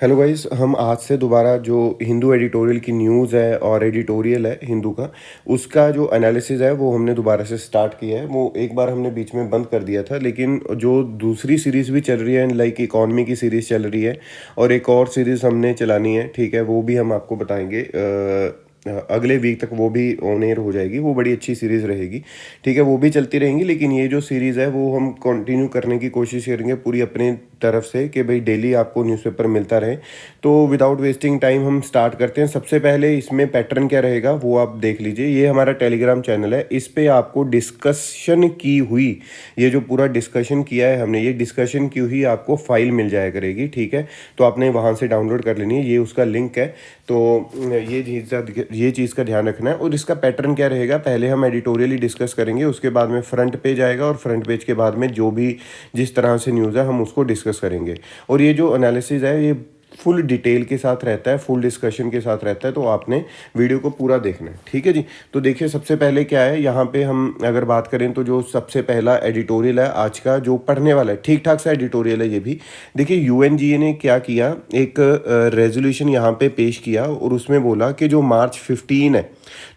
Hello guys, हम आज से दोबारा जो हिंदू एडिटोरियल की न्यूज़ है और एडिटोरियल है हिंदू का, उसका जो एनालिसिस है वो हमने दोबारा से स्टार्ट किया है। वो एक बार हमने बीच में बंद कर दिया था, लेकिन जो दूसरी सीरीज़ भी चल रही है, लाइक इकॉनमी की सीरीज़ चल रही है और एक और सीरीज़ हमने चलानी है, ठीक है, वो भी हम आपको बताएंगे। अगले वीक तक वो भी ऑन एयर हो जाएगी। वो बड़ी अच्छी सीरीज़ रहेगी, ठीक है, वो भी चलती रहेंगी। लेकिन ये जो सीरीज़ है वो हम कंटिन्यू करने की कोशिश करेंगे पूरी अपने तरफ से कि भाई डेली आपको न्यूज़पेपर मिलता रहे। तो विदाउट वेस्टिंग टाइम हम स्टार्ट करते हैं। सबसे पहले इसमें पैटर्न क्या रहेगा वो आप देख लीजिए। ये हमारा टेलीग्राम चैनल है, इस पे आपको डिस्कशन की हुई, ये जो पूरा डिस्कशन किया है हमने, ये डिस्कशन की हुई आपको फाइल मिल जाया करेगी, ठीक है। तो आपने वहाँ से डाउनलोड कर लेनी है, ये उसका लिंक है। तो ये चीज़ का ध्यान रखना है। और इसका पैटर्न क्या रहेगा, पहले हम एडिटोरियली डिस्कस करेंगे, उसके बाद में फ्रंट पेज आएगा और फ्रंट पेज के बाद में जो भी जिस तरह से न्यूज़ है हम उसको डिस्कस करेंगे। और ये जो एनालिसिस है ये फुल डिटेल के साथ रहता है, फुल डिस्कशन के साथ रहता है। तो आपने वीडियो को पूरा देखना है, ठीक है जी। तो देखिए सबसे पहले क्या है यहाँ पे, हम अगर बात करें तो जो सबसे पहला एडिटोरियल है आज का जो पढ़ने वाला है, ठीक ठाक सा एडिटोरियल है ये भी। देखिए यूएनजीए ने क्या किया, एक रेजोल्यूशन यहाँ पे पेश किया और उसमें बोला कि जो मार्च 15 है,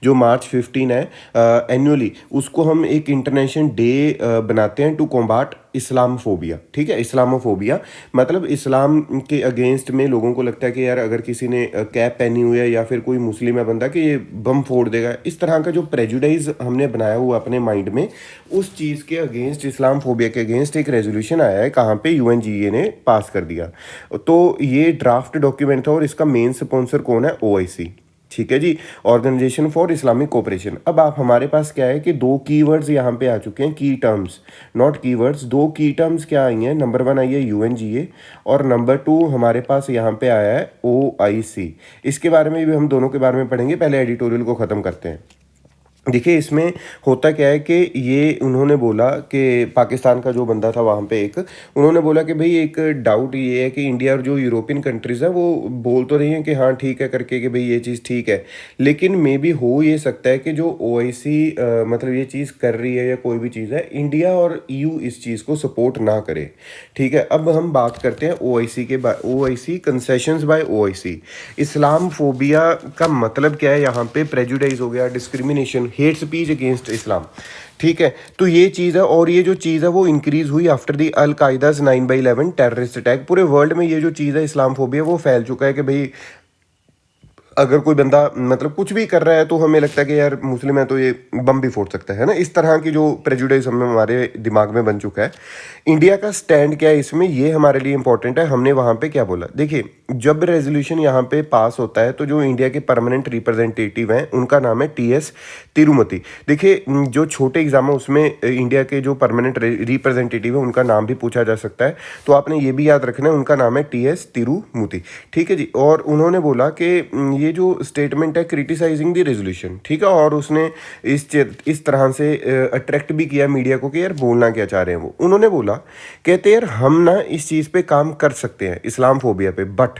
जो मार्च 15 है एनुअली, उसको हम एक इंटरनेशनल डे बनाते हैं टू कॉम्बाट इस्लामोफोबिया, ठीक है। इस्लामोफोबिया मतलब इस्लाम के अगेंस्ट में लोगों को लगता है कि यार अगर किसी ने कैप पहनी हुई है या फिर कोई मुस्लिम है बंदा कि ये बम फोड़ देगा, इस तरह का जो प्रेजुडाइज हमने बनाया हुआ अपने माइंड में, उस चीज़ के अगेंस्ट, इस्लामोफोबिया के अगेंस्ट एक रेजोल्यूशन आया है, कहाँ पे, यूएनजीए ने पास कर दिया। तो ये ड्राफ्ट डॉक्यूमेंट था और इसका मेन स्पॉन्सर कौन है, ओआईसी, ठीक है जी, ऑर्गेनाइजेशन फॉर इस्लामिक कोऑपरेशन। अब आप हमारे पास क्या है कि दो कीवर्ड्स यहाँ पे आ चुके हैं, की टर्म्स, नॉट कीवर्ड्स। दो की टर्म्स क्या आई हैं, नंबर 1 आई है यूएनजीए और नंबर 2 हमारे पास यहाँ पे आया है ओआईसी। इसके बारे में भी हम दोनों के बारे में पढ़ेंगे, पहले एडिटोरियल को ख़त्म करते हैं। देखिए इसमें होता क्या है कि ये उन्होंने बोला कि पाकिस्तान का जो बंदा था वहाँ पे, एक उन्होंने बोला कि भाई एक डाउट ये है कि इंडिया और जो यूरोपियन कंट्रीज़ हैं वो बोल तो रही हैं कि हाँ ठीक है करके कि भाई ये चीज़ ठीक है, लेकिन मे बी हो ये सकता है कि जो ओआईसी मतलब ये चीज़ कर रही है या कोई भी चीज़ है, इंडिया और ईयू इस चीज़ को सपोर्ट ना करे, ठीक है। अब हम बात करते हैं ओआईसी के, ओआईसी कंसेशंस बाय ओआईसी। इस्लाम फोबिया का मतलब क्या है, यहाँ पे प्रेजुडाइज हो गया, डिस्क्रिमिनेशन, हेट स्पीच अगेंस्ट इस्लाम, ठीक है। तो ये चीज़ है और ये जो चीज़ है वो इंक्रीज हुई after the Al Qaeda's 9/11 terrorist attack. पूरे वर्ल्ड में ये जो चीज़ है इस्लामफोबिया वो फैल चुका है कि भाई अगर कोई बंदा मतलब कुछ भी कर रहा है तो हमें लगता है कि यार मुस्लिम है तो ये बम भी फोड़ सकता है ना, इस तरह की जो प्रेजुडिस हमें हमारे दिमाग में बन चुका है। इंडिया का स्टैंड क्या है इसमें, ये हमारे लिए इंपॉर्टेंट है। हमने वहाँ पे क्या बोला, देखिए जब रेजोल्यूशन यहाँ पे पास होता है तो जो इंडिया के परमानेंट रिप्रेजेंटेटिव हैं उनका नाम है टीएस तिरुमती। देखिए जो छोटे एग्जाम है उसमें इंडिया के जो परमानेंट रिप्रेजेंटेटिव है उनका नाम भी पूछा जा सकता है, तो आपने ये भी याद रखना है, उनका नाम है टीएस तिरुमूर्ति, ठीक है जी। और उन्होंने बोला कि ये जो स्टेटमेंट है क्रिटिसाइजिंग द रेजोल्यूशन, ठीक है, और उसने इस तरह से अट्रैक्ट भी किया मीडिया को कि यार बोलना क्या चाह रहे हैं वो। उन्होंने बोला, कहते यार हम ना इस चीज़ पे काम कर सकते हैं, इस्लाम फोबिया पे, बट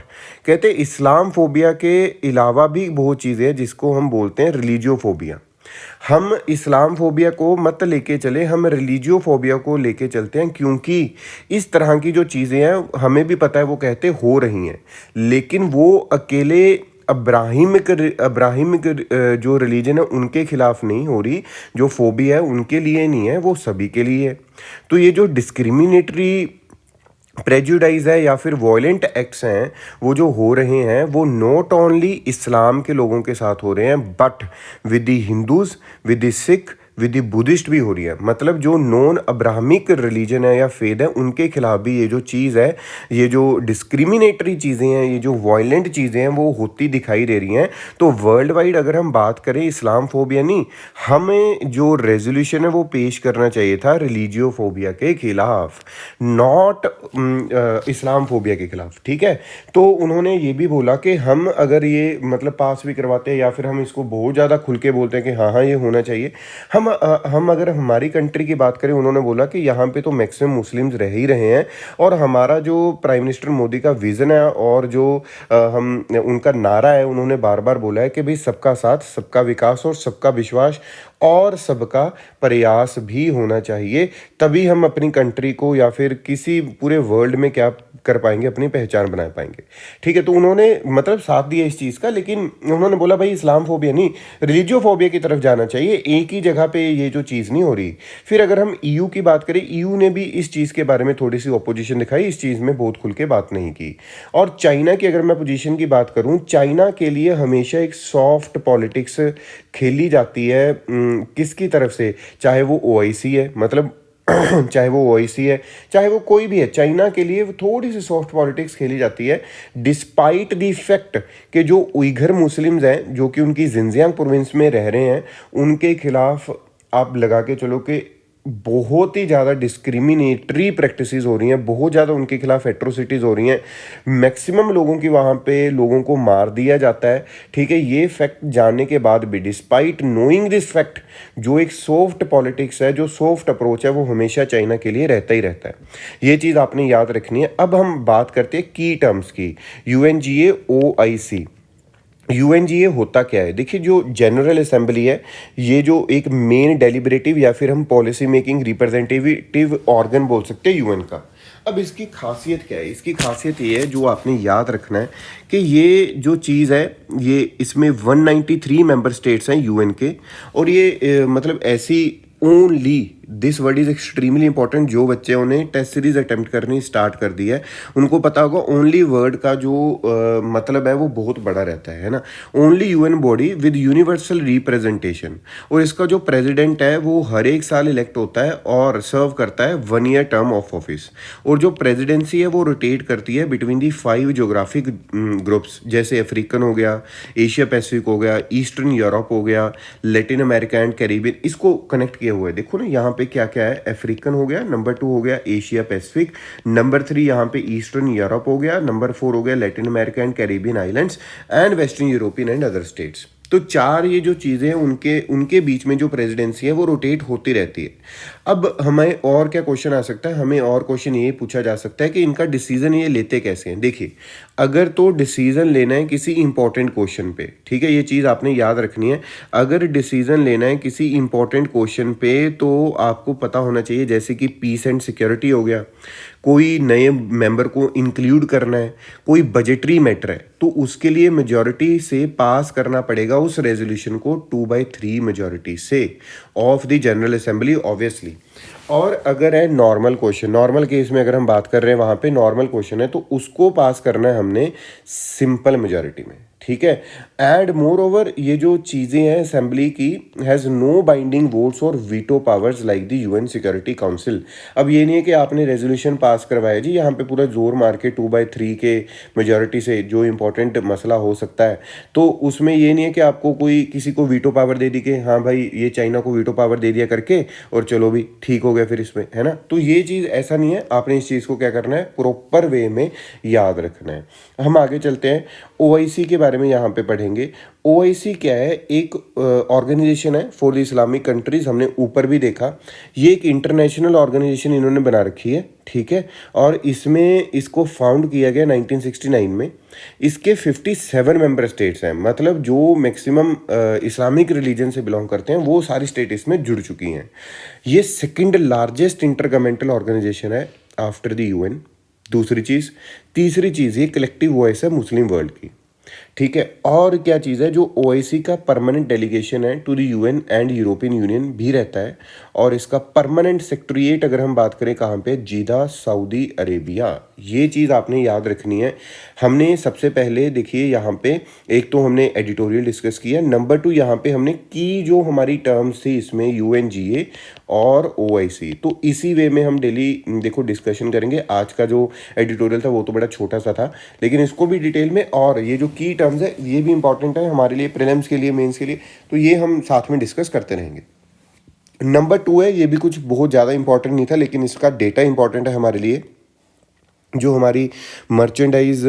कहते इस्लाम फोबिया के अलावा भी बहुत चीज़ें हैं जिसको हम बोलते हैं रिलीजियोफोबिया। हम इस्लाम फोबिया को मत लेके चले, हम रिलीजियोफोबिया को लेके चलते हैं, क्योंकि इस तरह की जो चीज़ें हैं हमें भी पता है वो कहते हो रही हैं, लेकिन वो अकेले अब्राहिमिक जो रिलीजन है उनके खिलाफ नहीं हो रही, जो फोबिया है उनके लिए नहीं है, वो सभी के लिए है। तो ये जो डिस्क्रिमिनेटरी प्रेजुडाइज है या फिर वॉयलेंट एक्ट्स हैं वो जो हो रहे हैं वो नॉट ओनली इस्लाम के लोगों के साथ हो रहे हैं, but with the Hindus, with the Sikh, with the Buddhist भी हो रही है। मतलब जो नॉन अब्राहमिक रिलीजन है या फेद है उनके खिलाफ भी ये जो चीज़ है, ये जो डिस्क्रिमिनेटरी चीज़ें हैं, ये जो वॉयलेंट चीज़ें हैं वो होती दिखाई दे रही हैं। तो वर्ल्ड वाइड अगर हम बात करें इस्लाम फोबिया नहीं, हमें जो रेजोल्यूशन है वो पेश करना चाहिए था रिलीजियो फोबिया के खिलाफ, नॉट इस्लाम फोबिया के खिलाफ, ठीक है। तो उन्होंने ये भी बोला कि हम अगर ये मतलब पास भी करवाते हैं या फिर हम इसको बहुत ज़्यादा खुल के बोलते हैं कि हाँ हाँ ये होना चाहिए, हम अगर हमारी कंट्री की बात करें, उन्होंने बोला कि यहाँ पे तो मैक्सिमम मुस्लिम्स रह ही रहे हैं और हमारा जो प्राइम मिनिस्टर मोदी का विज़न है और जो हम उनका नारा है, उन्होंने बार बार बोला है कि भाई सबका साथ, सबका विकास और सबका विश्वास और सबका प्रयास भी होना चाहिए, तभी हम अपनी कंट्री को या फिर किसी पूरे वर्ल्ड में क्या कर पाएंगे, अपनी पहचान बना पाएंगे। ठीक है, तो उन्होंने मतलब साथ दिया इस चीज़ का, लेकिन उन्होंने बोला भाई इस्लामफोबिया नहीं, रिलीजियोफोबिया की तरफ जाना चाहिए, एक ही जगह पे ये जो चीज़ नहीं हो रही। फिर अगर हम ईयू की बात करें, ईयू ने भी इस चीज़ के बारे में थोड़ी सी ऑपोजिशन दिखाई, इस चीज़ में बहुत खुल के बात नहीं की। और चाइना की अगर मैं पोजीशन की बात करूं, चाइना के लिए हमेशा एक सॉफ्ट पॉलिटिक्स खेली जाती है, किसकी तरफ से, चाहे वो ओआईसी है, मतलब चाहे वो ओआईसी है, चाहे वो कोई भी है, चाइना के लिए वो थोड़ी सी सॉफ्ट पॉलिटिक्स खेली जाती है, डिस्पाइट द इफेक्ट कि जो उइघर मुस्लिम्स हैं जो कि उनकी जिनजियांग प्रोविंस में रह रहे हैं, उनके खिलाफ आप लगा के चलो कि बहुत ही ज़्यादा डिस्क्रिमिनेटरी प्रैक्टिसेस हो रही हैं, बहुत ज़्यादा उनके खिलाफ एट्रोसिटीज़ हो रही हैं, मैक्सिमम लोगों की वहाँ पे लोगों को मार दिया जाता है। ठीक है, ये फैक्ट जानने के बाद भी, डिस्पाइट नोइंग दिस फैक्ट, जो एक सॉफ्ट पॉलिटिक्स है, जो सॉफ्ट अप्रोच है, वो हमेशा चाइना के लिए रहता ही रहता है। ये चीज़ आपने याद रखनी है। अब हम बात करते हैं की टर्म्स की, यूएनजीए OIC। यूएनजीए होता क्या है? देखिए, जो जनरल असेंबली है, ये जो एक मेन डेलिब्रेटिव या फिर हम पॉलिसी मेकिंग रिप्रेजेंटेटिव ऑर्गन बोल सकते हैं यूएन का। अब इसकी खासियत क्या है? इसकी खासियत ये है, जो आपने याद रखना है, कि ये जो चीज़ है, ये इसमें 193 मेंबर स्टेट्स हैं यूएन के, और ये मतलब ऐसी only, this word is extremely important, जो बच्चे ने टेस्ट सीरीज अटेम्प्ट करनी स्टार्ट कर दी है उनको पता होगा ओनली वर्ड का जो मतलब है वो बहुत बड़ा रहता है ना। Only UN body with universal representation, और इसका जो प्रेसिडेंट है वो हर एक साल इलेक्ट होता है और सर्व करता है 1 ईयर टर्म ऑफ ऑफिस, और जो प्रेसिडेंसी है वो रोटेट करती है बिटवीन दी 5 जोग्राफिक ग्रुप्स, जैसे अफ्रीकन हो गया, एशिया पैसिफिक हो गया, ईस्टर्न यूरोप हो गया, लैटिन अमेरिका एंड कैरिबियन, इसको कनेक्ट किया हुआ है। देखो ना यहाँ पे क्या क्या है, अफ्रीकन हो गया, नंबर 2 हो गया एशिया पैसिफिक, नंबर 3 यहाँ पे ईस्टर्न यूरोप हो गया, नंबर 4 हो गया Latin America and Caribbean islands and western European and other states. तो 4 ये जो चीज़ें हैं, उनके उनके बीच में जो प्रेसिडेंसी है वो रोटेट होती रहती है। अब हमें और क्या क्वेश्चन आ सकता है? हमें और क्वेश्चन ये पूछा जा सकता है कि इनका डिसीजन ये लेते कैसे हैं। देखिए, अगर तो डिसीजन लेना है किसी इंपॉर्टेंट क्वेश्चन पे, ठीक है, ये चीज़ आपने याद रखनी है, अगर डिसीजन लेना है किसी इंपॉर्टेंट क्वेश्चन पे, तो आपको पता होना चाहिए, जैसे कि पीस एंड सिक्योरिटी हो गया, कोई नए मेंबर को इंक्लूड करना है, कोई बजटरी मैटर है, तो उसके लिए मेजॉरिटी से पास करना पड़ेगा उस रेजोल्यूशन को 2/3 मेजॉरिटी से of the general assembly obviously. और अगर है नॉर्मल क्वेश्चन, नॉर्मल केस में अगर हम बात कर रहे हैं, वहाँ पे नॉर्मल क्वेश्चन है, तो उसको पास करना है हमने सिंपल मेजॉरिटी में। ठीक है, एंड मोर ओवर ये जो चीज़ें हैं असेंबली की, हैज़ नो बाइंडिंग वोट्स और veto powers like the UN security council. अब ये नहीं है कि आपने रेजोल्यूशन पास करवाया जी, यहाँ पे पूरा जोर मार के 2/3 के मेजॉरिटी से जो इंपॉर्टेंट मसला हो सकता है, तो उसमें ये नहीं है कि आपको कोई किसी को वीटो पावर दे दी कि हाँ भाई ये चाइना को वीटो पावर दे दिया करके और चलो भी ठीक हो गया फिर इसमें, है ना। तो ये चीज़ ऐसा नहीं है, आपने इस चीज़ को क्या करना है, प्रॉपर वे में याद रखना है। हम आगे चलते हैं, ओआईसी के बारे में यहाँ पे पढ़ेंगे। ओआईसी क्या है? एक ऑर्गेनाइजेशन है फॉर द इस्लामिक कंट्रीज, हमने ऊपर भी देखा, ये एक इंटरनेशनल ऑर्गेनाइजेशन इन्होंने बना रखी है। ठीक है, और इसमें इसको फाउंड किया गया 1969 में। इसके 57 मेंबर स्टेट्स हैं, मतलब जो मैक्सिमम इस्लामिक रिलीजन से बिलोंग करते हैं वो सारी स्टेट इसमें जुड़ चुकी हैं। ये सेकंड लार्जेस्ट इंटरगवर्नमेंटल ऑर्गेनाइजेशन है आफ्टर द यूएन। दूसरी चीज़, तीसरी चीज़, ये कलेक्टिव वॉइस है मुस्लिम वर्ल्ड की। ठीक है, और क्या चीज़ है, जो ओआईसी का परमानेंट डेलीगेशन है to the UN and European Union भी रहता है, और इसका परमानेंट सेक्रेटरीट अगर हम बात करें कहाँ पे, जीदा सऊदी अरेबिया। ये चीज़ आपने याद रखनी है। हमने सबसे पहले देखिए यहाँ पे, एक तो हमने एडिटोरियल डिस्कस किया, नंबर 2 यहाँ पे हमने की जो हमारी टर्म्स थी इसमें यूएनजीए और ओआईसी, तो इसी वे में हम डेली देखो डिस्कशन करेंगे। आज का जो एडिटोरियल था वो तो बड़ा छोटा सा था, लेकिन इसको भी डिटेल में, और ये जो की टर्म्स है ये भी इंपॉर्टेंट है हमारे लिए, प्रीलिम्स के लिए, मेंस के लिए, तो ये हम साथ में डिस्कस करते रहेंगे। नंबर 2 है, ये भी कुछ बहुत ज़्यादा इंपॉर्टेंट नहीं था, लेकिन इसका डेटा इंपॉर्टेंट है हमारे लिए। जो हमारी मर्चेंडाइज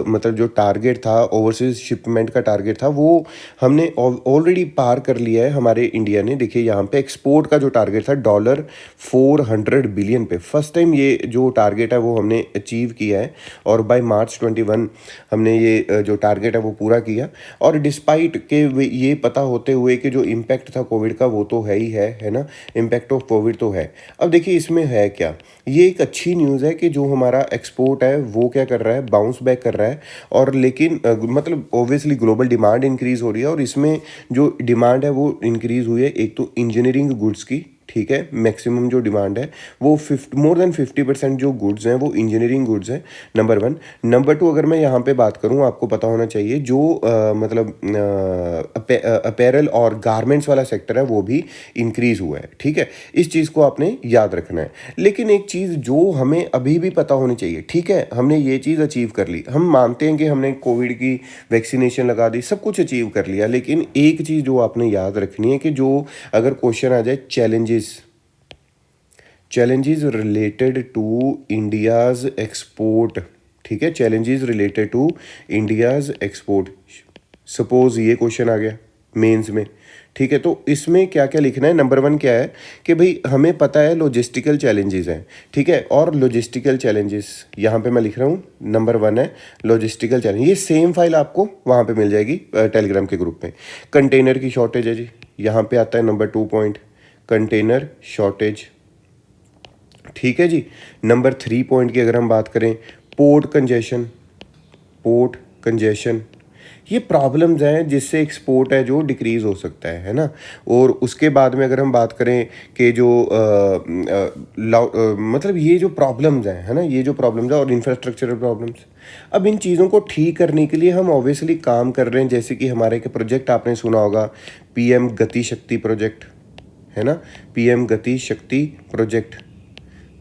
मतलब जो टारगेट था, ओवरसीज शिपमेंट का टारगेट था, वो हमने ऑलरेडी पार कर लिया है हमारे इंडिया ने। देखिए यहाँ पे एक्सपोर्ट का जो टारगेट था $400 बिलियन पे, फर्स्ट टाइम ये जो टारगेट है वो हमने अचीव किया है, और बाय मार्च 21 हमने ये जो टारगेट है वो पूरा किया। और डिस्पाइट के ये पता होते हुए कि जो इम्पैक्ट था कोविड का वो तो है ही है ना, इम्पैक्ट ऑफ कोविड तो है। अब देखिए इसमें है क्या, ये एक अच्छी न्यूज़ है कि जो हमारा एक्सपोर्ट है वो क्या कर रहा है, बाउंस बैक कर रहा है। और लेकिन मतलब ऑब्वियसली ग्लोबल डिमांड इंक्रीज़ हो रही है और इसमें जो डिमांड है वो इंक्रीज़ हुई है। एक तो इंजीनियरिंग गुड्स की, ठीक है, मैक्सिमम जो डिमांड है वो मोर देन 50% जो गुड्स हैं वो इंजीनियरिंग गुड्स हैं, नंबर वन। नंबर टू, अगर मैं यहाँ पे बात करूँ, आपको पता होना चाहिए जो मतलब अपैरल और गारमेंट्स वाला सेक्टर है वो भी इंक्रीज़ हुआ है, ठीक है। इस चीज़ को आपने याद रखना है। लेकिन एक चीज़ जो हमें अभी भी पता होनी चाहिए, ठीक है, हमने ये चीज़ अचीव कर ली, हम मानते हैं कि हमने कोविड की वैक्सीनेशन लगा दी, सब कुछ अचीव कर लिया, लेकिन एक चीज़ जो आपने याद रखनी है कि जो अगर क्वेश्चन आ जाए challenges related to India's export, ठीक है, challenges related to India's export, suppose ये क्वेश्चन आ गया मेंस में, ठीक है, तो इसमें क्या क्या लिखना है। नंबर वन क्या है कि भाई हमें पता है लॉजिस्टिकल चैलेंजेस हैं, ठीक है, और लॉजिस्टिकल चैलेंजेस यहाँ पे मैं लिख रहा हूँ, नंबर वन है लॉजिस्टिकल चैलेंज। ये सेम फाइल आपको वहाँ पे मिल जाएगी टेलीग्राम के ग्रुप में। कंटेनर की शॉर्टेज है जी, यहाँ पे आता है नंबर 2 पॉइंट, कंटेनर शॉर्टेज, ठीक है जी। नंबर 3 पॉइंट की अगर हम बात करें, पोर्ट कंजेशन, ये प्रॉब्लम्स हैं जिससे एक्सपोर्ट है जो डिक्रीज़ हो सकता है ना। और उसके बाद में अगर हम बात करें कि जो मतलब ये जो प्रॉब्लम्स हैं, है ना, ये जो प्रॉब्लम्स हैं और इंफ्रास्ट्रक्चरल प्रॉब्लम्स, अब इन चीज़ों को ठीक करने के लिए हम ऑब्वियसली काम कर रहे हैं। जैसे कि हमारे के प्रोजेक्ट आपने सुना होगा, पीएम गति शक्ति प्रोजेक्ट, है ना, पीएम गति शक्ति प्रोजेक्ट,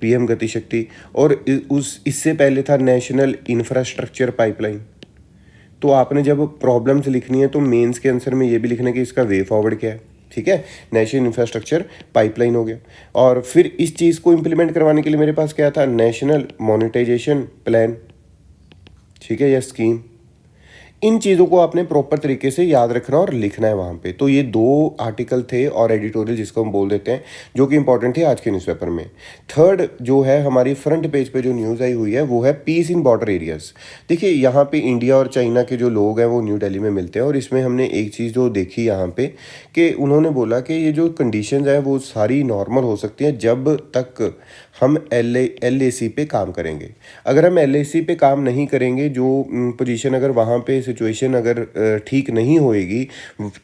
पीएम गति शक्ति। और इससे पहले था नेशनल इंफ्रास्ट्रक्चर पाइपलाइन। तो आपने जब प्रॉब्लम्स लिखनी है तो मेंस के आंसर में ये भी लिखना है कि इसका वे फॉरवर्ड क्या है, ठीक है। नेशनल इंफ्रास्ट्रक्चर पाइपलाइन हो गया। और फिर इस चीज़ को इम्प्लीमेंट करवाने के लिए मेरे पास क्या था, नेशनल मोनेटाइजेशन प्लान, ठीक है, या स्कीम। इन चीज़ों को आपने प्रॉपर तरीके से याद रखना और लिखना है वहाँ पे। तो ये 2 आर्टिकल थे और एडिटोरियल जिसको हम बोल देते हैं, जो कि इंपॉर्टेंट थे आज के न्यूज़पेपर में। थर्ड जो है हमारी फ्रंट पेज पे जो न्यूज़ आई हुई है वो है पीस इन बॉर्डर एरियाज़। देखिए यहाँ पे इंडिया और चाइना के जो लोग हैं वो न्यू दिल्ली में मिलते हैं और इसमें हमने एक चीज़ जो देखी यहाँ पे कि उन्होंने बोला कि ये जो कंडीशंस है वो सारी नॉर्मल हो सकती हैं जब तक हम LAC पे काम करेंगे। अगर हम LAC पे काम नहीं करेंगे, जो पोजीशन अगर वहाँ पे सिचुएशन अगर ठीक नहीं होएगी,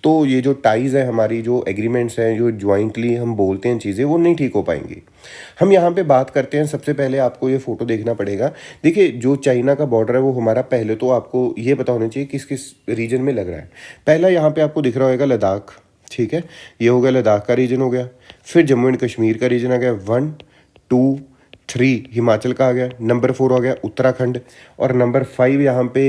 तो ये जो टाइज़ है हमारी, जो एग्रीमेंट्स हैं, जो जॉइंटली हम बोलते हैं चीज़ें, वो नहीं ठीक हो पाएंगी। हम यहाँ पे बात करते हैं, सबसे पहले आपको ये फ़ोटो देखना पड़ेगा। देखिए जो चाइना का बॉर्डर है वो हमारा, पहले तो आपको ये पता होना चाहिए किस किस रीजन में लग रहा है। पहला यहाँ पे आपको दिख रहा होगा लद्दाख, ठीक है, ये हो गया लद्दाख का रीजन हो गया। फिर जम्मू एंड कश्मीर का रीजन आ गया, 1 2 3 हिमाचल का आ गया, नंबर 4 आ गया उत्तराखंड, और नंबर 5 यहाँ पे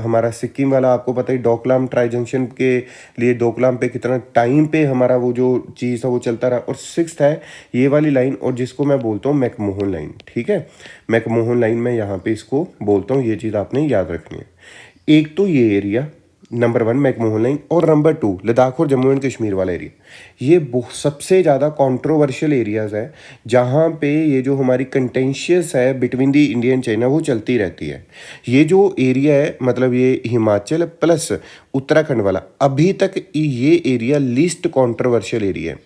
हमारा सिक्किम वाला। आपको पता ही डोकलाम ट्राई जंक्शन के लिए डोकलाम पे कितना टाइम पे हमारा वो जो चीज़ था वो चलता रहा। और 6th है ये वाली लाइन, और जिसको मैं बोलता हूँ मैकमोहन लाइन, ठीक है, मैकमोहन लाइन मैं यहाँ पे इसको बोलता हूँ। ये चीज़ आपने याद रखनी है। एक तो ये एरिया नंबर 1 मैकमोहन लाइन, और नंबर 2 लद्दाख और जम्मू एंड कश्मीर वाला एरिया। ये सबसे ज़्यादा कंट्रोवर्शियल एरियाज़ है जहाँ पे ये जो हमारी कंटेंशियस है between the India and China वो चलती रहती है। ये जो एरिया है, मतलब ये हिमाचल प्लस उत्तराखंड वाला, अभी तक ये एरिया लीस्ट कंट्रोवर्शियल एरिया है,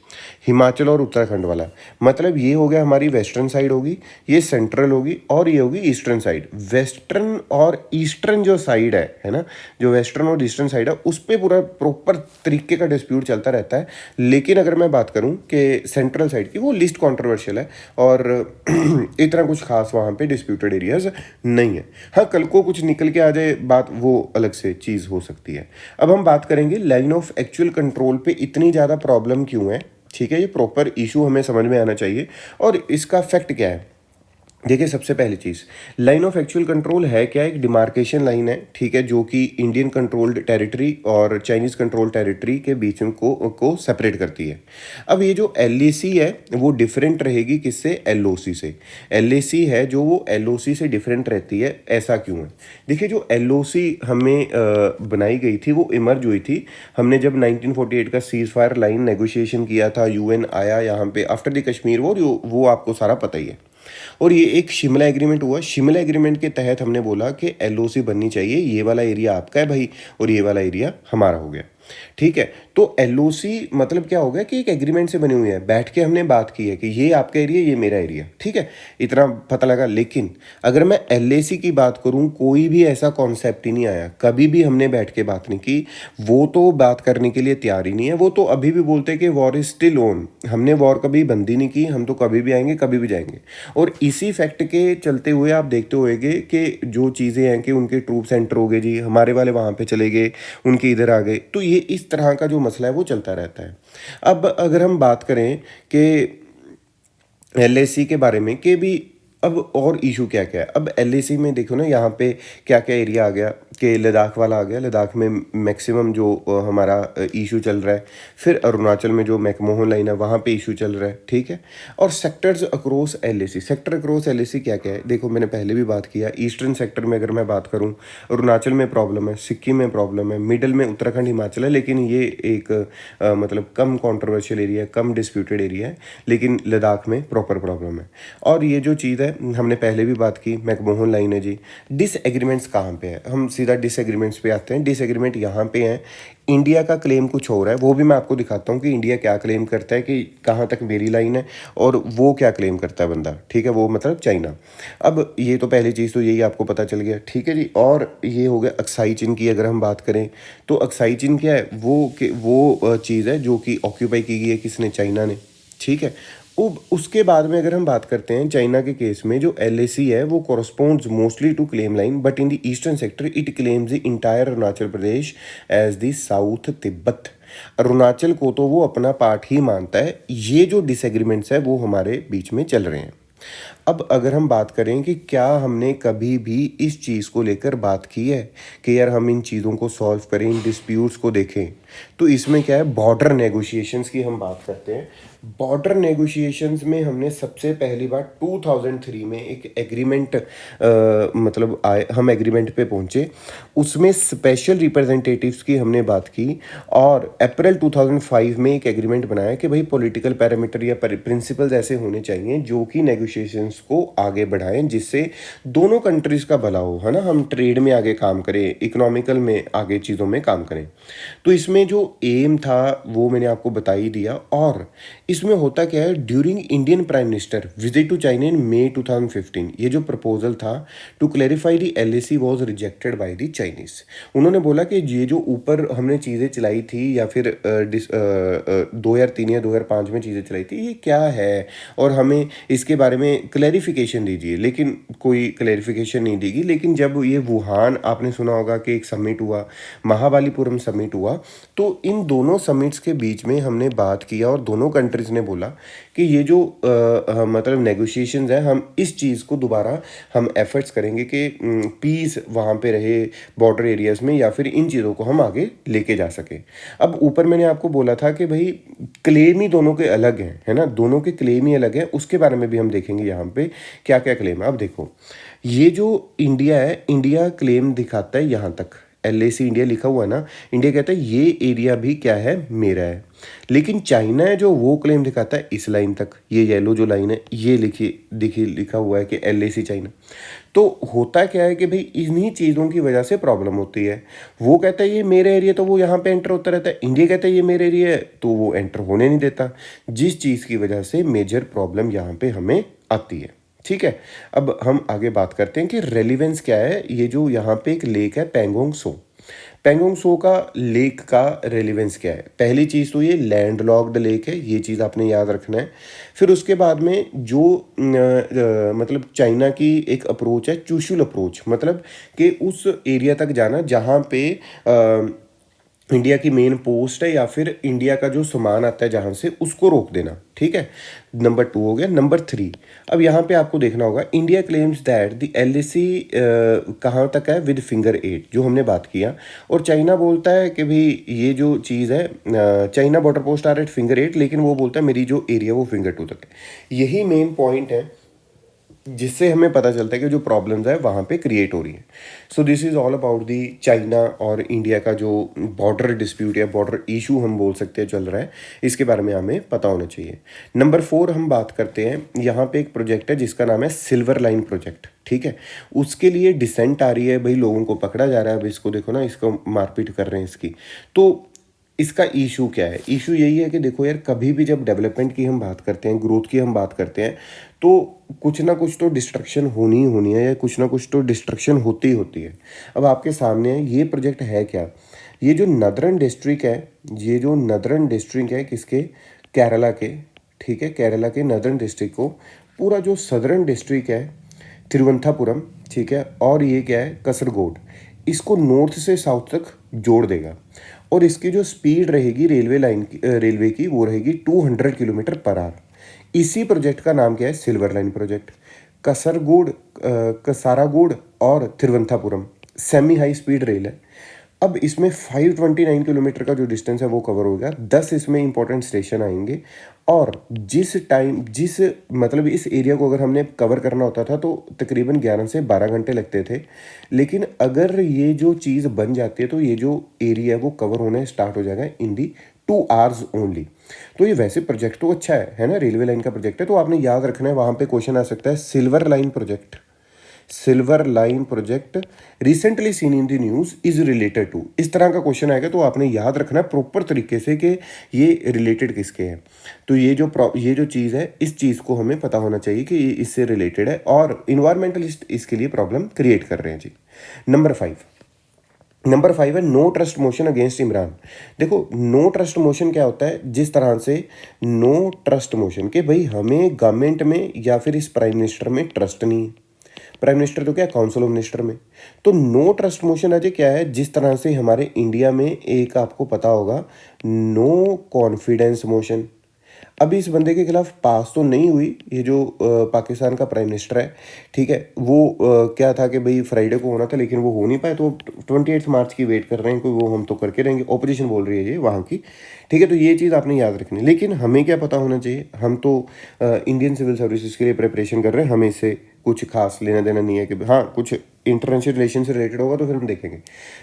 हिमाचल और उत्तराखंड वाला। मतलब ये हो गया हमारी वेस्टर्न साइड होगी, ये सेंट्रल होगी, और ये होगी ईस्टर्न साइड। वेस्टर्न और ईस्टर्न जो साइड है ना, जो वेस्टर्न और ईस्टर्न साइड है उस पर पूरा प्रॉपर तरीके का डिस्प्यूट चलता रहता है। लेकिन अगर मैं बात करूं कि सेंट्रल साइड की, वो लिस्ट कंट्रोवर्शियल है और इतना कुछ खास वहाँ पे डिस्प्यूटेड एरियाज नहीं है। हाँ, कल को कुछ निकल के आ जाए बात, वो अलग से चीज़ हो सकती है। अब हम बात करेंगे लाइन ऑफ एक्चुअल कंट्रोल पे इतनी ज़्यादा प्रॉब्लम क्यों है, ठीक है, ये प्रॉपर इशू हमें समझ में आना चाहिए और इसका फैक्ट क्या है। देखिए सबसे पहली चीज़, लाइन ऑफ एक्चुअल कंट्रोल है क्या, एक डिमार्केशन लाइन है, ठीक है, जो कि इंडियन कंट्रोल्ड टेरिटरी और चाइनीज़ कंट्रोल टेरिटरी के बीच में को सेपरेट करती है। अब ये जो LAC है वो डिफरेंट रहेगी किससे, LOC से। LAC है जो वो LOC से डिफरेंट रहती है। ऐसा क्यों है, देखिए जो LOC हमें बनाई गई थी वो इमर्ज हुई थी, हमने जब 1948 का सीज फायर लाइन नेगोशिएशन किया था, UN आया यहाँ पे आफ्टर द कश्मीर वॉर, वो आपको सारा पता ही है। और ये एक शिमला एग्रीमेंट हुआ, शिमला एग्रीमेंट के तहत हमने बोला कि LOC बननी चाहिए, ये वाला एरिया आपका है भाई और ये वाला एरिया हमारा हो गया। ठीक है। तो एलओसी मतलब क्या हो गया कि एक एग्रीमेंट से बनी हुई है, बैठ के हमने बात की है कि ये आपका एरिया, ये मेरा एरिया, ठीक है, इतना पता लगा। लेकिन अगर मैं एलएसी की बात करूं, कोई भी ऐसा कॉन्सेप्ट ही नहीं आया, कभी भी हमने बैठ के बात नहीं की। वो तो बात करने के लिए तैयार ही नहीं है, वो तो अभी भी बोलते हैं कि वॉर इज स्टिल ऑन। हमने वॉर कभी बंद ही नहीं की, हम तो कभी भी आएंगे, कभी भी जाएंगे। और इसी फैक्ट के चलते हुए आप देखते होंगे कि जो चीज़ें हैं कि उनके ट्रूप सेंटर हो गए जी, हमारे वाले वहाँ पे चले गए, उनके इधर आ गए, तो ये इस तरह का जो मसला है वो चलता रहता है। अब अगर हम बात करें कि एलएसी के बारे में कि भी अब और इशू क्या क्या है। अब एलएसी में देखो ना, यहाँ पे क्या क्या एरिया आ गया कि लद्दाख वाला आ गया। लद्दाख में मैक्सिमम जो हमारा इशू चल रहा है। फिर अरुणाचल में जो मैकमोहन लाइन है वहाँ पे इशू चल रहा है, ठीक है। और sectors across LAC, sector across LAC क्या क्या है देखो, मैंने पहले भी बात किया। ईस्टर्न सेक्टर में अगर मैं बात करूँ, अरुणाचल में प्रॉब्लम है, सिक्किम में प्रॉब्लम है, मिडल में उत्तराखंड हिमाचल है, लेकिन ये एक मतलब कम कॉन्ट्रोवर्शियल एरिया है, कम डिस्प्यूटेड एरिया है। लेकिन लद्दाख में प्रॉपर प्रॉब्लम है। और ये जो चीज़ है हमने पहले भी बात की, मैकमोहन लाइन है जी। डिसएग्रीमेंट्स कहाँ पे है, हम सीधा डिसएग्रीमेंट्स पे आते हैं। डिसएग्रीमेंट यहाँ पे हैं, इंडिया का क्लेम कुछ हो रहा है, वो भी मैं आपको दिखाता हूँ कि इंडिया क्या क्लेम करता है कि कहाँ तक मेरी लाइन है, और वो क्या क्लेम करता है बंदा, ठीक है, वो मतलब चाइना। अब ये तो पहली चीज़ तो यही आपको पता चल गया, ठीक है जी। और ये हो गया अक्साई चिन की अगर हम बात करें, तो अक्साई चिन क्या है, वो चीज़ है जो कि ऑक्यूपाई की गई है किसने, चाइना ने, ठीक है। उसके बाद में अगर हम बात करते हैं चाइना के केस में, जो एलएसी है वो corresponds mostly to claim line, but in the eastern sector it claims the entire Arunachal Pradesh as the south Tibet. Arunachal को तो वो अपना पार्ट ही मानता है। ये जो डिसएग्रीमेंट्स है वो हमारे बीच में चल रहे हैं। अब अगर हम बात करें कि क्या हमने कभी भी इस चीज़ को लेकर बात की है कि यार हम इन चीज़ों को सॉल्व करें, इन डिस्प्यूट्स को देखें, तो इसमें क्या है, बॉर्डर नेगोशिएशंस की हम बात करते हैं। बॉर्डर नेगोशिएशंस में हमने सबसे पहली बार 2003 में एक एग्रीमेंट मतलब आए, हम एग्रीमेंट पे पहुंचे। उसमें स्पेशल रिप्रेजेंटेटिव्स की हमने बात की, और अप्रैल 2005 में एक एग्रीमेंट बनाया कि भाई पॉलिटिकल पैरामीटर या प्रिंसिपल्स ऐसे होने चाहिए जो कि नेगोशिएशंस को आगे बढ़ाएं, जिससे दोनों कंट्रीज़ का भला हो, है ना। हम ट्रेड में आगे काम करें, इकोनॉमिकल में आगे चीज़ों में काम करें। तो इसमें जो एम था वो मैंने आपको बता ही दिया। और इसमें होता क्या है, during Indian prime minister visit to China in May 2015, ये जो प्रपोजल था to clarify the LAC was rejected by the Chinese. उन्होंने बोला कि ये जो ऊपर हमने चीज़ें चलाई थी, या फिर 2003 या 2005 में चीज़ें चलाई थी, ये क्या है, और हमें इसके बारे में क्लैरिफिकेशन दीजिए। लेकिन कोई क्लैरिफिकेशन नहीं देगी। लेकिन जब ये वुहान, आपने सुना होगा कि एक समिट हुआ, महाबलीपुरम समिट हुआ, तो इन दोनों समिट्स के बीच में हमने बात किया, और दोनों कंट्रीज़ ने बोला कि ये जो मतलब नेगोशिएशंस है, हम इस चीज़ को दोबारा हम एफर्ट्स करेंगे कि पीस वहाँ पे रहे बॉर्डर एरियाज़ में, या फिर इन चीज़ों को हम आगे लेके जा सकें। अब ऊपर मैंने आपको बोला था कि भाई क्लेम ही दोनों के अलग हैं, है ना, दोनों के क्लेम ही अलग हैं। उसके बारे में भी हम देखेंगे यहाँ पे क्या क्या क्लेम है। अब देखो, ये जो इंडिया है, इंडिया क्लेम दिखाता है यहाँ तक, एलएसी इंडिया लिखा हुआ है ना, इंडिया कहता है ये एरिया भी क्या है, मेरा है। लेकिन चाइना है जो वो क्लेम दिखाता है इस लाइन तक, ये येलो जो लाइन है ये लिखा हुआ है कि एलएसी चाइना। तो होता क्या है कि भाई इन्हीं चीज़ों की वजह से प्रॉब्लम होती है। वो कहता है ये मेरा एरिया, तो वो यहाँ पे एंटर होता रहता है। इंडिया कहता है ये मेरा एरिया है, तो वो एंटर होने नहीं देता, जिस चीज़ की वजह से मेजर प्रॉब्लम यहाँ पे हमें आती है, ठीक है। अब हम आगे बात करते हैं कि रेलिवेंस क्या है। ये जो यहाँ पे एक लेक है पैंगोंग सो, पैंगोंग सो का लेक का रेलिवेंस क्या है। पहली चीज़ तो ये लैंड लॉक्ड लेक है, ये चीज़ आपने याद रखना है। फिर उसके बाद में जो मतलब चाइना की एक अप्रोच है, चुशुल अप्रोच, मतलब कि उस एरिया तक जाना जहाँ पे इंडिया की मेन पोस्ट है, या फिर इंडिया का जो सामान आता है जहाँ से, उसको रोक देना, ठीक है। नंबर 2 हो गया। नंबर 3, अब यहाँ पे आपको देखना होगा, India claims that the LAC कहाँ तक है विद फिंगर 8, जो हमने बात किया। और चाइना बोलता है कि भाई ये जो चीज़ है, China border post are at finger 8, लेकिन वो बोलता है मेरी जो एरिया वो फिंगर 2 तक है। यही मेन पॉइंट है जिससे हमें पता चलता है कि जो प्रॉब्लम्स है वहाँ पे क्रिएट हो रही है। So this is all about the China और इंडिया का जो बॉर्डर डिस्प्यूट या बॉर्डर इशू हम बोल सकते हैं चल रहा है, इसके बारे में हमें पता होना चाहिए। नंबर 4 हम बात करते हैं, यहाँ पे एक प्रोजेक्ट है जिसका नाम है सिल्वर लाइन प्रोजेक्ट, ठीक है। उसके लिए डिसेंट आ रही है, भाई लोगों को पकड़ा जा रहा है। अब इसको देखो ना, इसको मारपीट कर रहे हैं इसकी। तो इसका इशू क्या है? इशू यही है कि देखो यार, कभी भी जब डेवलपमेंट की हम बात करते हैं, ग्रोथ की हम बात करते हैं, तो कुछ ना कुछ तो डिस्ट्रक्शन होनी ही होनी है, या कुछ ना कुछ तो डिस्ट्रक्शन होती ही होती है। अब आपके सामने है, ये प्रोजेक्ट है क्या? ये जो नदर्न डिस्ट्रिक्ट है, ये जो नदर्न डिस्ट्रिक्ट है किसके? केरला के। ठीक है, केरला के नदर्न डिस्ट्रिक्ट को, पूरा जो सदर्न डिस्ट्रिक्ट है तिरुवंतपुरम, ठीक है, और ये क्या है, कसरगोड, इसको नॉर्थ से साउथ तक जोड़ देगा। और इसकी जो स्पीड रहेगी रेलवे लाइन की, रेलवे की, वो रहेगी 200 किलोमीटर पर आवर। इसी प्रोजेक्ट का नाम क्या है? Silver line project. Kasaragod, Kasaragod और Thiruvananthapuram semi high speed rail है। अब इसमें 529 किलोमीटर का जो डिस्टेंस है वो कवर होगा। 10 इसमें इंपॉर्टेंट स्टेशन आएंगे, और जिस मतलब इस एरिया को अगर हमने कवर करना होता था तो तकरीबन 11 से 12 घंटे लगते थे। लेकिन अगर ये जो चीज़ बन जाती है तो ये जो एरिया है वो कवर होने स्टार्ट हो जाएगा इन दी 2 आवर्स ओनली। तो ये वैसे प्रोजेक्ट तो अच्छा है ना, रेलवे लाइन का प्रोजेक्ट है, तो आपने याद रखना है, वहाँ पे क्वेश्चन आ सकता है silver line project. Silver line project recently seen in the news is related to, इस तरह का क्वेश्चन आएगा तो आपने याद रखना है प्रॉपर तरीके से कि ये रिलेटेड किसके हैं। तो ये जो चीज़ है, इस चीज़ को हमें पता होना चाहिए कि ये इससे रिलेटेड है, और इन्वायरमेंटलिस्ट इसके लिए प्रॉब्लम क्रिएट कर रहे हैं जी। नंबर 5 है no trust motion against Imran. देखो, नो ट्रस्ट मोशन क्या होता है? जिस तरह से नो ट्रस्ट मोशन के भाई हमें गवर्नमेंट में या फिर इस प्राइम मिनिस्टर में ट्रस्ट नहीं है। प्राइम मिनिस्टर तो क्या, काउंसिल ऑफ मिनिस्टर में। तो नो ट्रस्ट मोशन अजय क्या है? जिस तरह से हमारे इंडिया में एक आपको पता होगा नो कॉन्फिडेंस मोशन। अभी इस बंदे के खिलाफ पास तो नहीं हुई, ये जो पाकिस्तान का प्राइम मिनिस्टर है, ठीक है, वो क्या था कि भाई फ्राइडे को होना था लेकिन वो हो नहीं पाया, तो 28 मार्च की वेट कर रहे हैं, कोई वो हम तो करके रहेंगे, ऑपोजिशन बोल रही है ये वहाँ की। ठीक है, तो ये चीज़ आपने याद रखनी है। लेकिन हमें क्या पता होना चाहिए, हम तो इंडियन सिविल सर्विसेज के लिए प्रिपरेशन कर रहे हैं, हमें इससे कुछ खास लेना देना नहीं है कि हाँ कुछ इंटरनेशनल रिलेशन से रिलेटेड होगा तो फिर हम देखेंगे।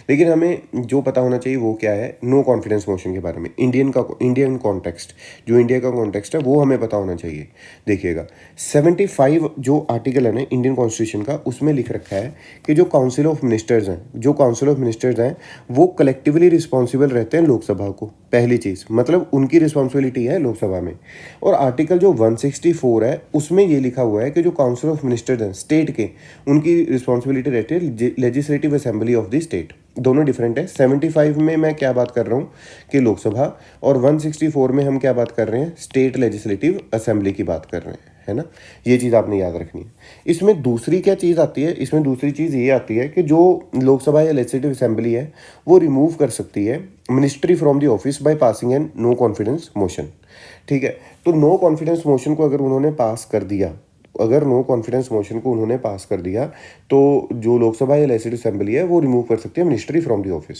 लेकिन हमें जो पता होना चाहिए वो क्या है, नो कॉन्फिडेंस मोशन के बारे में, इंडियन कॉन्टेक्स्ट, जो इंडिया का कॉन्टेक्स्ट है वो हमें पता होना चाहिए। देखिएगा, 75 जो आर्टिकल है ना इंडियन कॉन्स्टिट्यूशन का, उसमें लिख रखा है कि जो काउंसिल ऑफ मिनिस्टर्स हैं वो कलेक्टिवली रिस्पॉन्सिबल रहते हैं लोकसभा को। पहली चीज़, मतलब उनकी रिस्पॉन्सिबिलिटी है लोकसभा में। और आर्टिकल जो 164 है उसमें ये लिखा हुआ है कि जो काउंसिल ऑफ मिनिस्टर्स हैं स्टेट के, उनकी रिस्पॉन्सिबिलिटी रहती है legislative assembly of the state. दोनों डिफरेंट है। 75 में मैं क्या बात कर रहा हूँ कि लोकसभा, और 164 में हम क्या बात कर रहे हैं, स्टेट लेजिस्लेटिव असेंबली की बात कर रहे हैं, है ना। ये चीज़ आपने याद रखनी है। इसमें दूसरी क्या चीज़ आती है, इसमें दूसरी चीज़ ये आती है कि जो लोकसभा या लेजिस्लेटिव असेंबली है वो रिमूव कर सकती है ministry from the office by passing an no confidence motion. ठीक है, तो नो कॉन्फिडेंस मोशन को अगर उन्होंने पास कर दिया, अगर नो कॉन्फिडेंस मोशन को उन्होंने पास कर दिया, तो जो लोकसभा या लेजिस्लेटिव असेंबली है वो रिमूव कर सकती है मिनिस्ट्री फ्रॉम द ऑफिस।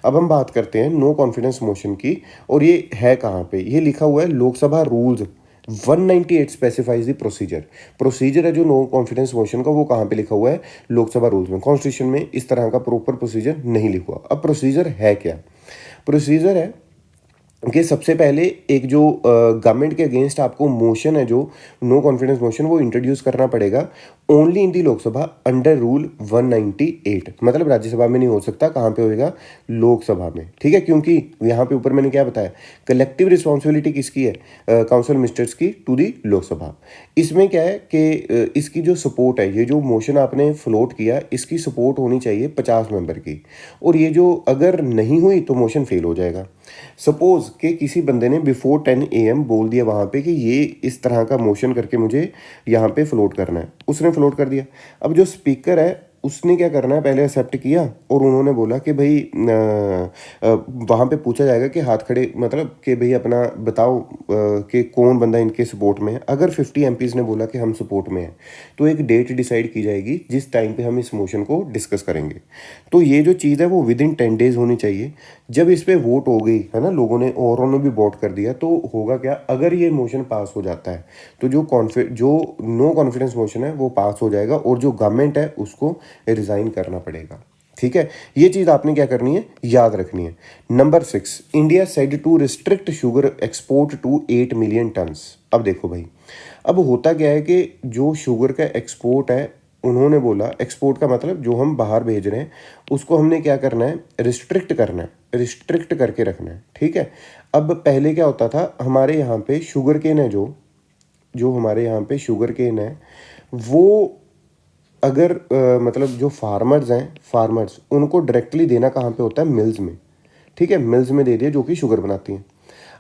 अब हम बात करते हैं नो कॉन्फिडेंस मोशन की, और ये है कहाँ पे, ये लिखा हुआ है Lok Sabha rules 198 specifies the procedure है जो नो कॉन्फिडेंस मोशन का, वो कहाँ पे लिखा हुआ है, लोकसभा रूल्स में। कॉन्स्टिट्यूशन में इस तरह का प्रॉपर प्रोसीजर नहीं लिखा हुआ। अब प्रोसीजर है क्या? प्रोसीजर है कि सबसे पहले एक जो गवर्नमेंट के अगेंस्ट आपको मोशन है, जो नो कॉन्फिडेंस मोशन, वो इंट्रोड्यूस करना पड़ेगा only in the Lok Sabha under rule 198। मतलब राज्यसभा में नहीं हो सकता, कहाँ पे होएगा, लोकसभा में। ठीक है, क्योंकि यहाँ पे ऊपर मैंने क्या बताया, कलेक्टिव रिस्पॉन्सिबिलिटी किसकी है, काउंसिल मिनिस्टर्स की टू दी लोकसभा। इसमें क्या है कि इसकी जो सपोर्ट है, ये जो मोशन आपने फ्लोट किया, इसकी सपोर्ट होनी चाहिए 50 मेंबर की, और ये जो अगर नहीं हुई तो मोशन फेल हो जाएगा। सपोज कि किसी बंदे ने बिफोर 10 AM बोल दिया वहाँ पे कि ये इस तरह का मोशन करके मुझे यहाँ पे फ्लोट करना है, उसने फ्लोट कर दिया। अब जो स्पीकर है उसने क्या करना है, पहले एक्सेप्ट किया, और उन्होंने बोला कि भाई वहाँ पे पूछा जाएगा कि हाथ खड़े, मतलब कि भाई अपना बताओ कि कौन बंदा इनके सपोर्ट में है। अगर 50 MPs ने बोला कि हम सपोर्ट में हैं, तो एक डेट डिसाइड की जाएगी जिस टाइम पे हम इस मोशन को डिस्कस करेंगे। तो ये जो चीज़ है वो विद इन 10 डेज होनी चाहिए। जब इस पर वोट हो गई है ना, लोगों ने और उन्होंने भी वोट कर दिया, तो होगा क्या, अगर ये मोशन पास हो जाता है तो जो नो कॉन्फिडेंस मोशन है वो पास हो जाएगा, और जो गवर्नमेंट है उसको रिज़ाइन करना पड़ेगा। ठीक है, ये चीज़ आपने क्या करनी है, याद रखनी है। Number 6, India said to restrict sugar export to 8 million tons. अब देखो भाई, अब होता क्या है कि जो शुगर का एक्सपोर्ट है उन्होंने बोला एक्सपोर्ट का मतलब जो हम बाहर भेज रहे हैं उसको हमने क्या करना है, रिस्ट्रिक्ट करना है, रिस्ट्रिक्ट करके रखना है, ठीक है। अब पहले क्या होता था, हमारे यहाँ पे शुगर केन है, जो जो हमारे यहाँ पे शुगर केन है वो अगर मतलब जो फार्मर्स हैं, फार्मर्स उनको डायरेक्टली देना कहाँ पे होता है, मिल्स में, ठीक है। मिल्स में दे दिए जो कि शुगर बनाती हैं।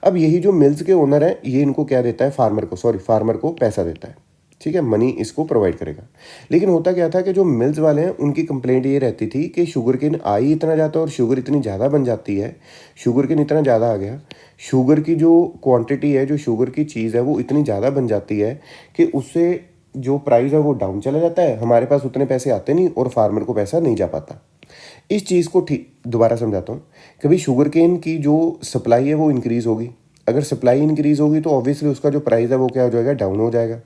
अब यही जो मिल्स के ओनर हैं ये इनको क्या देता है, फार्मर को पैसा देता है, ठीक है, मनी इसको प्रोवाइड करेगा। लेकिन होता क्या था कि जो मिल्स वाले हैं उनकी कंप्लेंट ये रहती थी कि शुगर केन आ ही इतना जाता है और शुगर इतनी ज़्यादा बन जाती है, शुगर केन इतना ज़्यादा आ गया, शुगर की जो क्वांटिटी है, जो शुगर की चीज़ है वो इतनी ज़्यादा बन जाती है कि उससे जो प्राइस है वो डाउन चला जाता है, हमारे पास उतने पैसे आते नहीं और फार्मर को पैसा नहीं जा पाता। इस चीज़ को ठीक दोबारा समझाता हूँ। कभी शुगर केन की जो सप्लाई है वो इंक्रीज़ होगी, अगर सप्लाई इंक्रीज़ होगी तो ऑब्वियसली उसका जो प्राइस है वो क्या हो जाएगा, डाउन हो जाएगा।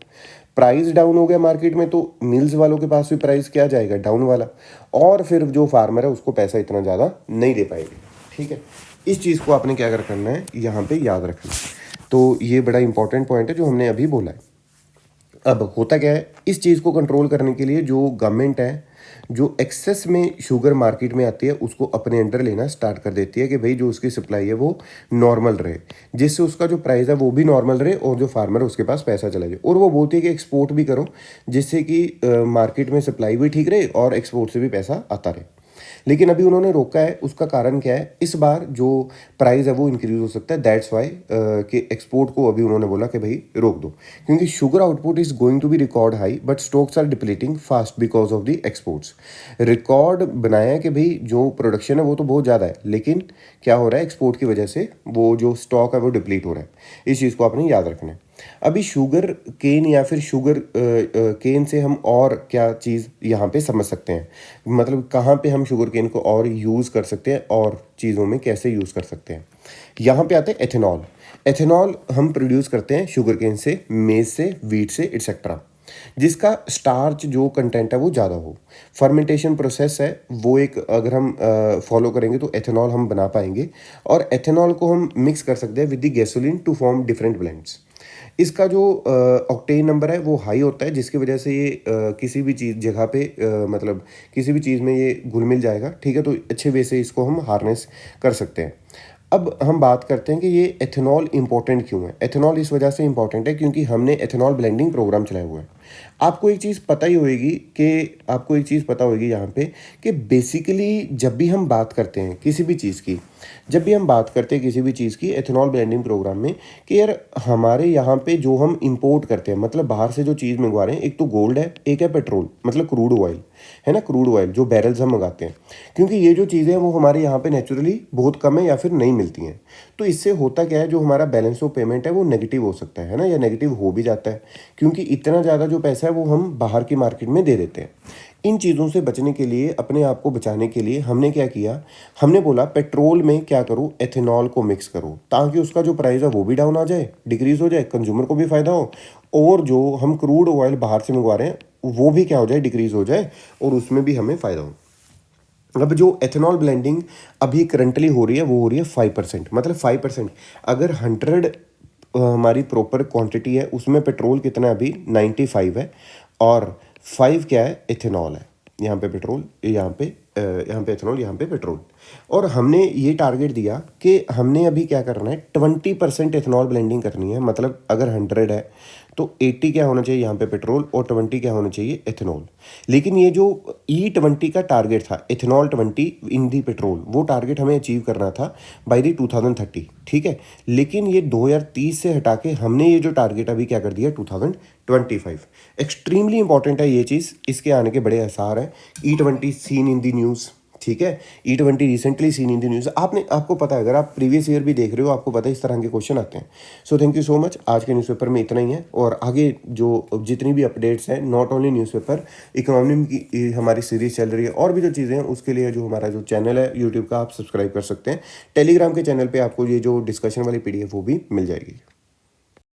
प्राइस डाउन हो गया मार्केट में तो मिल्स वालों के पास भी प्राइस क्या जाएगा, डाउन वाला, और फिर जो फार्मर है उसको पैसा इतना ज़्यादा नहीं दे पाएंगे, ठीक है। इस चीज़ को आपने क्या करना है, यहाँ पे याद रखना है। तो ये बड़ा इंपॉर्टेंट पॉइंट है जो हमने अभी बोला है। अब होता क्या है, इस चीज़ को कंट्रोल करने के लिए जो गवर्नमेंट है, जो एक्सेस में शुगर मार्केट में आती है उसको अपने अंडर लेना स्टार्ट कर देती है कि भाई जो उसकी सप्लाई है वो नॉर्मल रहे, जिससे उसका जो प्राइस है वो भी नॉर्मल रहे और जो फार्मर है उसके पास पैसा चला जाए। और वो बोलती है कि एक्सपोर्ट भी करो जिससे कि मार्केट में सप्लाई भी ठीक रहे और एक्सपोर्ट से भी पैसा आता रहे। लेकिन अभी उन्होंने रोका है, उसका कारण क्या है, इस बार जो प्राइस है वो इंक्रीज हो सकता है, दैट्स वाई कि एक्सपोर्ट को अभी उन्होंने बोला कि भाई रोक दो, क्योंकि sugar output is going to be record high but stocks are depleting fast because of the exports. Record बनाया है कि भाई जो प्रोडक्शन है वो तो बहुत ज़्यादा है, लेकिन क्या हो रहा है, एक्सपोर्ट की वजह से वो जो स्टॉक है वो डिप्लीट हो रहा है। इस चीज़ को आपने याद रखना है। अभी शुगर केन या फिर शुगर केन से हम और क्या चीज़ यहाँ पे समझ सकते हैं, मतलब कहाँ पे हम शुगर केन को और यूज़ कर सकते हैं और चीज़ों में कैसे यूज़ कर सकते हैं। यहाँ पे आते हैं एथेनॉल। एथेनॉल हम प्रोड्यूस करते हैं शुगर केन से, मेज से, वीट से एट्सेट्रा, जिसका स्टार्च जो कंटेंट है वो ज़्यादा हो। फर्मेंटेशन प्रोसेस है वो एक अगर हम फॉलो करेंगे तो एथेनॉल हम बना पाएंगे, और एथेनॉल को हम मिक्स कर सकते हैं with the gasoline to form different blends. इसका जो ऑक्टेन नंबर है वो हाई होता है, जिसकी वजह से ये किसी भी चीज़ जगह पे मतलब किसी भी चीज़ में ये घुल मिल जाएगा, ठीक है। तो अच्छे वे से इसको हम हार्नेस कर सकते हैं। अब हम बात करते हैं कि ये एथेनॉल इंपॉर्टेंट क्यों है। एथेनॉल इस वजह से इंपॉर्टेंट है क्योंकि हमने एथेनॉल ब्लेंडिंग प्रोग्राम चलाया हुआ है। आपको एक चीज़ पता ही होगी कि आपको एक चीज़ पता होगी यहाँ पे कि बेसिकली जब भी हम बात करते हैं किसी भी चीज़ की, जब भी हम बात करते हैं किसी भी चीज़ की एथेनॉल ब्लेंडिंग प्रोग्राम में, कि यार हमारे यहाँ पे जो हम इंपोर्ट करते हैं, मतलब बाहर से जो चीज़ मंगवा रहे हैं, एक तो गोल्ड है, एक है पेट्रोल मतलब क्रूड ऑयल, है ना, क्रूड ऑयल जो बैरल्स हम मंगाते हैं, क्योंकि ये जो चीज़ें हैं वो हमारे यहाँ पे नेचुरली बहुत कम है या फिर नहीं मिलती हैं। तो इससे होता क्या है, जो हमारा बैलेंस ऑफ पेमेंट है वो नेगेटिव हो सकता है ना, या नेगेटिव हो भी जाता है, क्योंकि इतना ज़्यादा जो पैसा है वो हम बाहर की मार्केट में दे देते हैं। इन चीज़ों से बचने के लिए, अपने आप को बचाने के लिए हमने क्या किया, हमने बोला पेट्रोल में क्या करो, एथेनॉल को मिक्स करो, ताकि उसका जो प्राइस है वो भी डाउन आ जाए, डिक्रीज हो जाए, कंज्यूमर को भी फ़ायदा हो, और जो हम क्रूड ऑयल बाहर से मंगवा रहे हैं वो भी क्या हो जाए, डिक्रीज हो जाए, और उसमें भी हमें फ़ायदा हो। अब जो एथेनॉल ब्लेंडिंग अभी करंटली हो रही है वो हो रही है 5%, मतलब 5%। अगर 100 हमारी प्रॉपर क्वांटिटी है उसमें पेट्रोल कितना है अभी 95 है, और 5 क्या है, एथेनॉल है। यहाँ पे पेट्रोल, यहाँ पे एथेनॉल, यहाँ पे पेट्रोल। और हमने ये टारगेट दिया कि हमने अभी क्या करना है, 20% एथेनॉल ब्लेंडिंग करनी है, मतलब अगर 100 है तो 80 क्या होना चाहिए यहाँ पे पेट्रोल, और 20 क्या होना चाहिए, एथेनॉल। लेकिन ये जो E20 का टारगेट था, एथेनॉल 20 इन दी पेट्रोल, वो टारगेट हमें अचीव करना था बाई दी 2030, ठीक है। लेकिन ये 2030 से हटा के हमने ये जो टारगेट अभी क्या कर दिया, 2025। एक्सट्रीमली इंपॉर्टेंट है ये चीज़, इसके आने के बड़े आसार हैं। E20 seen in the news, ठीक है, E20 recently seen in the news. आपको पता है, अगर आप प्रीवियस ईयर भी देख रहे हो आपको पता है इस तरह के क्वेश्चन आते हैं। So thank you so much. आज के न्यूज़पेपर में इतना ही है, और आगे जो जितनी भी अपडेट्स हैं, नॉट ओनली न्यूज़पेपर, इकोनॉमी की हमारी सीरीज चल रही है, और भी जो चीज़ें हैं उसके लिए जो हमारा जो चैनल है यूट्यूब का, आप सब्सक्राइब कर सकते हैं। टेलीग्राम के चैनल पर आपको ये जो डिस्कशन वाली PDF वो भी मिल जाएगी।